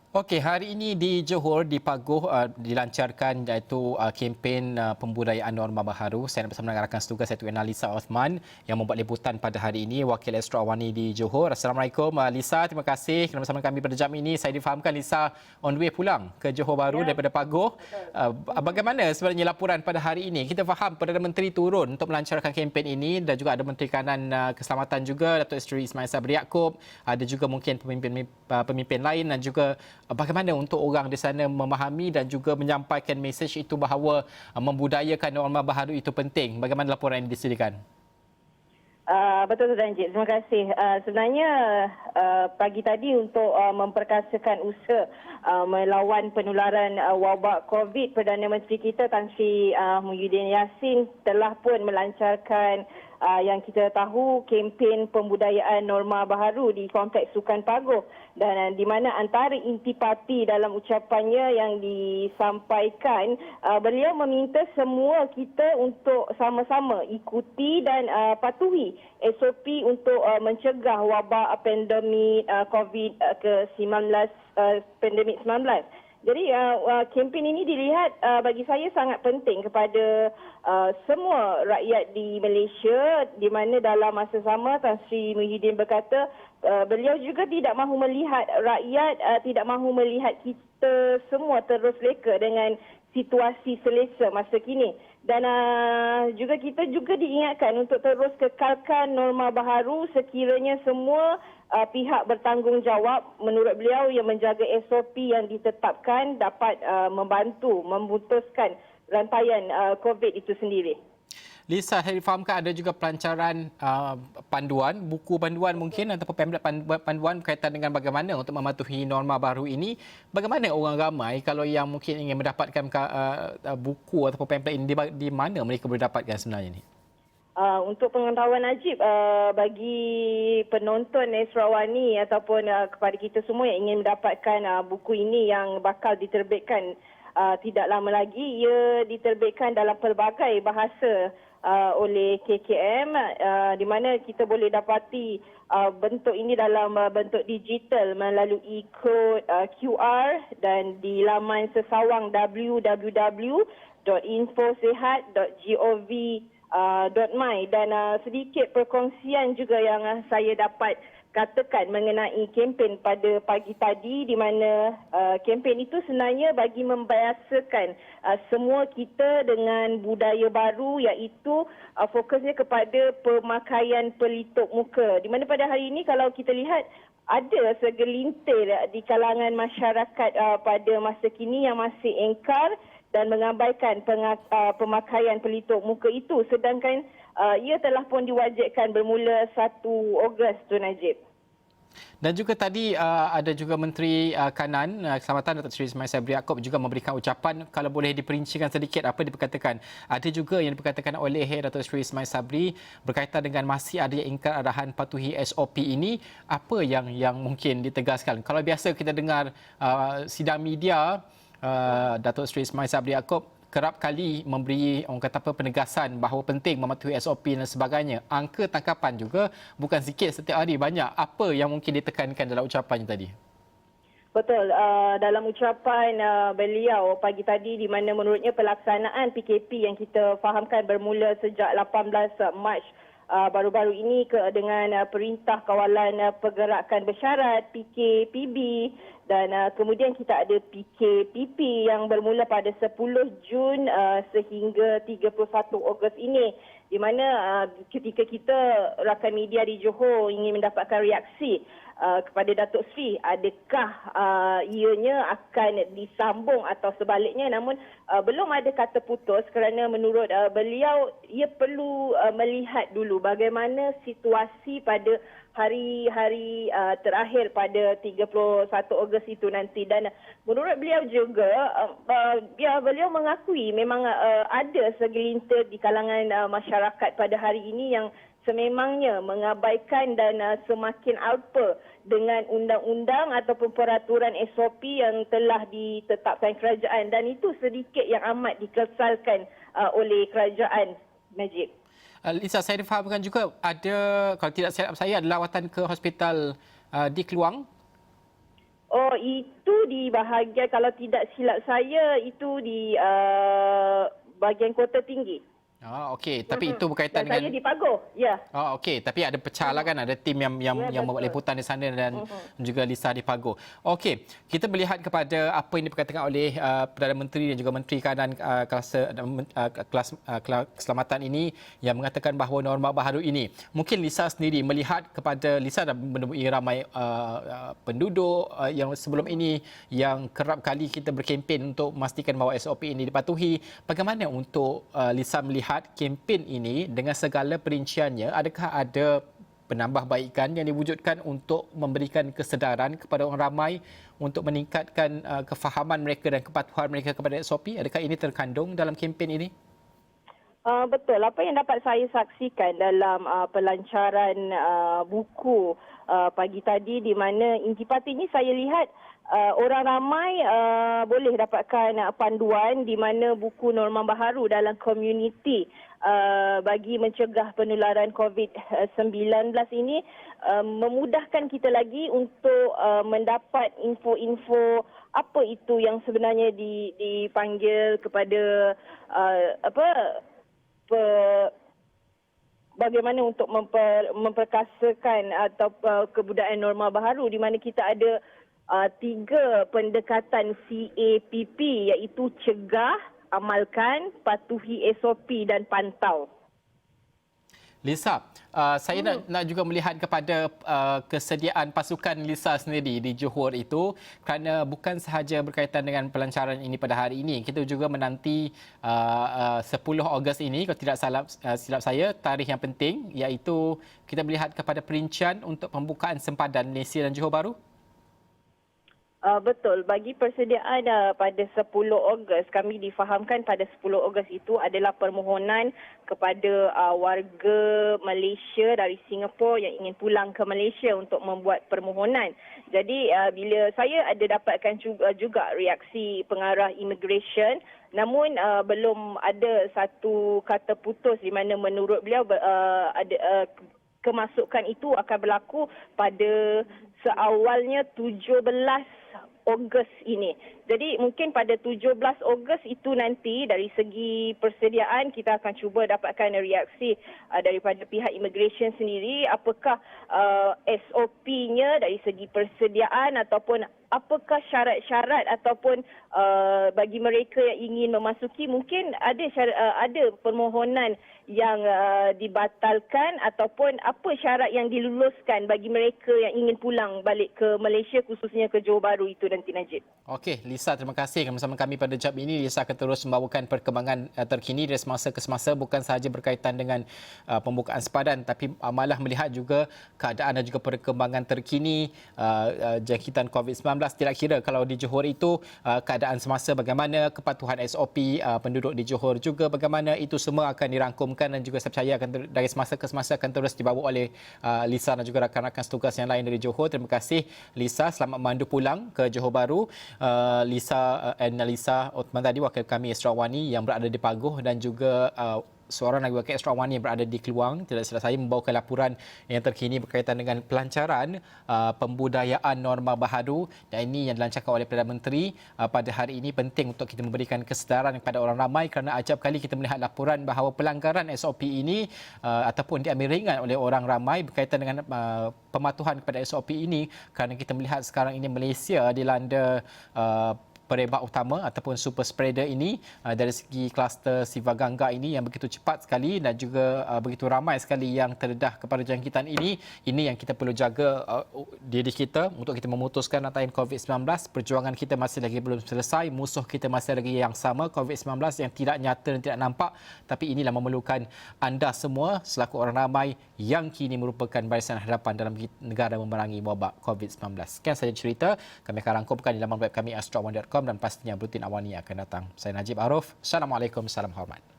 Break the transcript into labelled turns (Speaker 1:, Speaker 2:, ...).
Speaker 1: Okey, hari ini di Johor, di Paguh dilancarkan iaitu kempen pembudayaan norma baharu. Saya nak bersama dengan rakan setugas iaitu Lisa Osman yang membuat liputan pada hari ini, wakil Astro Awani di Johor. Assalamualaikum Lisa, terima kasih kerana bersama kami pada jam ini. Saya difahamkan Lisa on the way pulang ke Johor Bahru daripada Paguh. Bagaimana sebenarnya laporan pada hari ini? Kita faham Perdana Menteri turun untuk melancarkan kempen ini dan juga ada Menteri Kanan Keselamatan juga, Datuk Seri Ismail Sabri Yaakob. Ada juga mungkin pemimpin lain dan juga bagaimana untuk orang di sana memahami dan juga menyampaikan mesej itu bahawa membudayakan norma baharu itu penting. Bagaimana laporan ini disediakan?
Speaker 2: Betul Ranjit, terima kasih. Sebenarnya pagi tadi untuk memperkasakan usaha melawan penularan wabak COVID, Perdana Menteri kita Tan Sri Muhyiddin Yassin telah pun melancarkan yang kita tahu kempen pembudayaan norma baharu di Kompleks Sukan Paguh, dan di mana antara intipati dalam ucapannya yang disampaikan, beliau meminta semua kita untuk sama-sama ikuti dan patuhi SOP untuk mencegah wabak pandemik COVID ke-19, pandemik 19. Jadi kempen ini dilihat bagi saya sangat penting kepada semua rakyat di Malaysia, di mana dalam masa sama Tan Sri Muhyiddin berkata beliau juga tidak mahu melihat rakyat, tidak mahu melihat kita semua terus reka dengan situasi selesa masa kini. Dan juga kita juga diingatkan untuk terus kekalkan norma baharu sekiranya semua pihak bertanggungjawab menurut beliau yang menjaga SOP yang ditetapkan dapat membantu memutuskan rantaian COVID itu sendiri.
Speaker 1: Lisa, saya difahamkan ada juga pelancaran panduan, buku panduan mungkin ataupun pamflet panduan berkaitan dengan bagaimana untuk mematuhi norma baru ini. Bagaimana orang ramai kalau yang mungkin ingin mendapatkan buku ataupun pamflet ini, di mana mereka boleh dapatkan sebenarnya ini?
Speaker 2: Untuk pengetahuan Najib, bagi penonton Astro Awani ataupun kepada kita semua yang ingin mendapatkan buku ini yang bakal diterbitkan tidak lama lagi, ia diterbitkan dalam pelbagai bahasa oleh KKM, di mana kita boleh dapati bentuk ini dalam bentuk digital melalui kod QR dan di laman sesawang www.infosehat.gov.my. Dan sedikit perkongsian juga yang saya dapat katakan mengenai kempen pada pagi tadi, di mana kempen itu sebenarnya bagi membiasakan semua kita dengan budaya baru, iaitu fokusnya kepada pemakaian pelitup muka, di mana pada hari ini kalau kita lihat ada segelintir di kalangan masyarakat pada masa kini yang masih engkar dan mengabaikan pemakaian pelitup muka itu, sedangkan ia telah pun diwajibkan bermula 1 Ogos tu Najib.
Speaker 1: Dan juga tadi ada juga Menteri Kanan Keselamatan Datuk Seri Ismail Sabri Yaakob juga memberikan ucapan, kalau boleh diperincikan sedikit apa diperkatakan. Ada juga yang diperkatakan oleh Datuk Seri Ismail Sabri berkaitan dengan masih ada yang ingkar arahan patuhi SOP ini. Apa yang mungkin ditegaskan? Kalau biasa kita dengar sidang media, Datuk Seri Ismail Sabri Yaakob kerap kali memberi penegasan bahawa penting mematuhi SOP dan sebagainya. Angka tangkapan juga bukan sikit, setiap hari banyak. Apa yang mungkin ditekankan dalam ucapannya tadi?
Speaker 2: Betul, dalam ucapan beliau pagi tadi, di mana menurutnya pelaksanaan PKP yang kita fahamkan bermula sejak 18 Mac baru-baru ini dengan Perintah Kawalan Pergerakan Bersyarat PKPB, dan kemudian kita ada PKPP yang bermula pada 10 Jun sehingga 31 Ogos ini, di mana ketika kita rakan media di Johor ingin mendapatkan reaksi kepada Datuk Seri, adakah ianya akan disambung atau sebaliknya, namun belum ada kata putus kerana menurut beliau ia perlu melihat dulu bagaimana situasi pada hari-hari terakhir pada 31 Ogos itu nanti. Dan menurut beliau juga, beliau mengakui memang ada segelintir di kalangan masyarakat pada hari ini yang sememangnya mengabaikan dan semakin alpa dengan undang-undang ataupun peraturan SOP yang telah ditetapkan kerajaan, dan itu sedikit yang amat dikesalkan oleh kerajaan, Najib.
Speaker 1: Lisa, saya difahamkan juga ada, kalau tidak silap saya, ada lawatan ke hospital di Keluang.
Speaker 2: Oh, itu di bahagian, kalau tidak silap saya, itu di bahagian Kota Tinggi.
Speaker 1: Okey, tapi itu berkaitan
Speaker 2: Dan saya
Speaker 1: dengan
Speaker 2: di Pagoh, ya.
Speaker 1: okey, tapi ada pecah lah kan, ada tim yang
Speaker 2: Ya,
Speaker 1: membuat
Speaker 2: betul.
Speaker 1: liputan di sana dan juga Lisa di Pagoh. Okey, kita melihat kepada apa yang diperkatakan oleh Perdana Menteri dan juga Menteri Kanan keselamatan ini yang mengatakan bahawa norma baharu ini. Mungkin Lisa sendiri melihat kepada Lisa dah menemui ramai penduduk yang sebelum ini yang kerap kali kita berkempen untuk memastikan bahawa SOP ini dipatuhi. Bagaimana untuk Lisa melihat kempen ini dengan segala perinciannya, adakah ada penambahbaikan yang diwujudkan untuk memberikan kesedaran kepada orang ramai untuk meningkatkan kefahaman mereka dan kepatuhan mereka kepada SOP? Adakah ini terkandung dalam kempen ini?
Speaker 2: Betul. Apa yang dapat saya saksikan dalam pelancaran buku pagi tadi, di mana intipati ini saya lihat orang ramai boleh dapatkan panduan di mana buku norma baharu dalam komuniti bagi mencegah penularan COVID-19 ini memudahkan kita lagi untuk mendapat info-info apa itu yang sebenarnya dipanggil kepada bagaimana untuk memperkasakan atau kebudayaan norma baharu, di mana kita ada 3 pendekatan CAPP, iaitu cegah, amalkan, patuhi SOP dan pantau.
Speaker 1: Lisa, saya nak juga melihat kepada kesediaan pasukan Lisa sendiri di Johor itu, kerana bukan sahaja berkaitan dengan pelancaran ini pada hari ini, kita juga menanti 10 Ogos ini, kalau tidak silap saya, tarikh yang penting, iaitu kita melihat kepada perincian untuk pembukaan sempadan Malaysia dan Johor Bahru.
Speaker 2: Betul. Bagi persediaan pada 10 Ogos, kami difahamkan pada 10 Ogos itu adalah permohonan kepada warga Malaysia dari Singapura yang ingin pulang ke Malaysia untuk membuat permohonan. Jadi bila saya ada dapatkan juga reaksi pengarah immigration, namun belum ada satu kata putus di mana menurut beliau kemasukan itu akan berlaku pada seawalnya 17 Ogos ini. Jadi mungkin pada 17 Ogos itu nanti dari segi persediaan kita akan cuba dapatkan reaksi daripada pihak immigration sendiri, apakah SOP-nya dari segi persediaan ataupun apakah syarat-syarat ataupun bagi mereka yang ingin memasuki, mungkin ada permohonan yang dibatalkan ataupun apa syarat yang diluluskan bagi mereka yang ingin pulang balik ke Malaysia, khususnya ke Johor Bahru itu nanti, Najib.
Speaker 1: Okey, Lisa, terima kasih bersama kami pada jam ini. Lisa akan terus membawakan perkembangan terkini dari semasa ke semasa, bukan sahaja berkaitan dengan pembukaan sempadan, tapi malah melihat juga keadaan dan juga perkembangan terkini jangkitan COVID-19. Tidak kira kalau di Johor itu keadaan semasa bagaimana, kepatuhan SOP penduduk di Johor juga bagaimana, itu semua akan dirangkumkan dan juga saya percaya akan dari semasa ke semasa akan terus dibawa oleh Lisa dan juga rakan-rakan setugas yang lain dari Johor. Terima kasih Lisa, selamat memandu pulang ke Johor Bahru. Lisa Othman tadi, wakil kami Esra Wani yang berada di Pagoh, dan juga seorang lagi wakil Esra Wani yang berada di Keluang. Tidak salah saya membawakan laporan yang terkini berkaitan dengan pelancaran pembudayaan norma baharu, dan ini yang dilancarkan oleh Perdana Menteri pada hari ini. Penting untuk kita memberikan kesedaran kepada orang ramai, kerana acap kali kita melihat laporan bahawa pelanggaran SOP ini ataupun diambil ringan oleh orang ramai berkaitan dengan pematuhan kepada SOP ini, kerana kita melihat sekarang ini Malaysia dilanda perebak utama ataupun super spreader ini dari segi kluster Siva Gangga ini yang begitu cepat sekali dan juga begitu ramai sekali yang terdedah kepada jangkitan ini. Ini yang kita perlu jaga diri kita untuk kita memutuskan rantai COVID-19. Perjuangan kita masih lagi belum selesai, musuh kita masih lagi yang sama, COVID-19 yang tidak nyata dan tidak nampak, tapi inilah memerlukan anda semua selaku orang ramai yang kini merupakan barisan hadapan dalam negara memerangi wabak COVID-19. Sekian sahaja cerita, kami akan rangkumkan di laman web kami astro1.com dan pastinya Buletin Awani akan datang. Saya Najib Arif. Assalamualaikum, salam hormat.